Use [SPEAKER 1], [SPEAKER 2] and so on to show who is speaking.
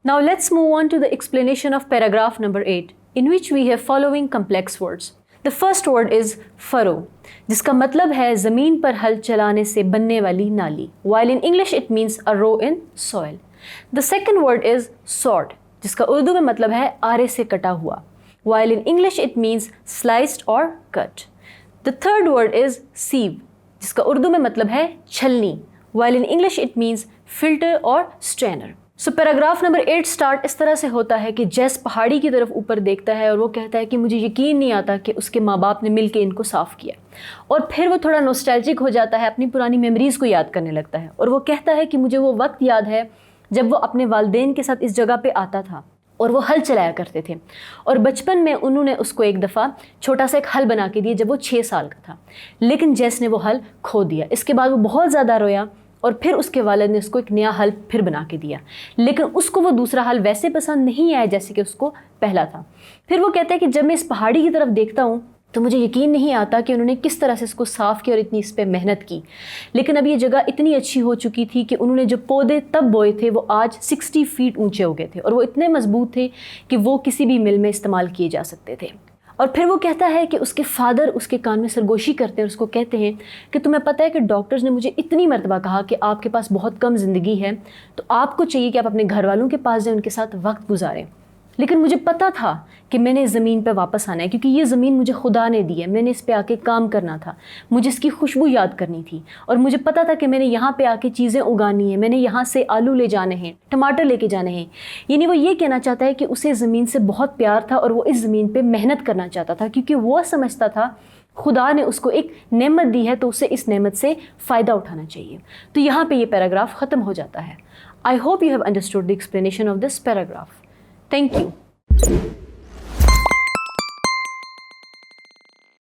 [SPEAKER 1] Now let's move on to the explanation of paragraph number 8, in which we have following complex words. The first word is furrow, जिसका मतलब है ज़मीन पर हल चलाने से बनने वाली नाली, while in English it means a row in soil. The second word is sword, जिसका उर्दू में मतलब है आरे से कटा हुआ, while in English it means sliced or cut. The third word is sieve, जिसका उर्दू में मतलब है छलनी, while in English it means filter or strainer. So paragraph number 8 start इस तरह से होता है कि जैस पहाड़ी की तरफ ऊपर देखता है और वो कहता है कि मुझे यकीन नहीं आता कि उसके माँ बाप ने मिल के इनको साफ़ किया, और फिर वो थोड़ा नॉस्टैल्जिक हो जाता है, अपनी पुरानी मेमोरीज़ को याद करने लगता है, और वो कहता है कि मुझे वो वक्त याद है जब वो अपने वालिदैन के साथ इस जगह पे आता था और वो हल चलाया करते थे, और बचपन में उन्होंने उसको एक दफ़ा छोटा सा एक हल बना के दिया जब वो 6 साल का था, लेकिन जैस ने वो हल खो दिया। इसके बाद वो बहुत ज़्यादा रोया और फिर उसके वालिद ने उसको एक नया हल फिर बना के दिया, लेकिन उसको वो दूसरा हल वैसे पसंद नहीं आया जैसे कि उसको पहला था। फिर वो कहता है कि जब मैं इस पहाड़ी की तरफ देखता हूँ तो मुझे यकीन नहीं आता कि उन्होंने किस तरह से इसको साफ़ किया और इतनी इस पर मेहनत की, लेकिन अब ये जगह इतनी अच्छी हो चुकी थी कि उन्होंने जो पौधे तब बोए थे वो आज 60 फीट ऊंचे हो गए थे, और वो इतने मजबूत थे कि वो किसी भी मिल में इस्तेमाल किए जा सकते थे। और फिर वो कहता है कि उसके फादर उसके कान में सरगोशी करते हैं और उसको कहते हैं कि तुम्हें पता है कि डॉक्टर्स ने मुझे इतनी मरतबा कहा कि आपके पास बहुत कम ज़िंदगी है, तो आपको चाहिए कि आप अपने घर वालों के पास जाएं, उनके साथ वक्त गुजारें, लेकिन मुझे पता था कि मैंने इस ज़मीन पर वापस आना है, क्योंकि ये ज़मीन मुझे खुदा ने दी है, मैंने इस पे आके काम करना था, मुझे इसकी खुशबू याद करनी थी, और मुझे पता था कि मैंने यहाँ पे आके चीज़ें उगानी है, मैंने यहाँ से आलू ले जाने हैं, टमाटर लेके जाने हैं। यानी वो ये कहना चाहता है कि उसे ज़मीन से बहुत प्यार था और वो इस ज़मीन पे मेहनत करना चाहता था, क्योंकि वो समझता था खुदा ने उसको एक नेमत दी है तो उसे इस नेमत से फ़ायदा उठाना चाहिए। तो यहाँ पे ये पैराग्राफ ख़त्म हो जाता है। I hope you have understood the explanation of this paragraph. Thank you.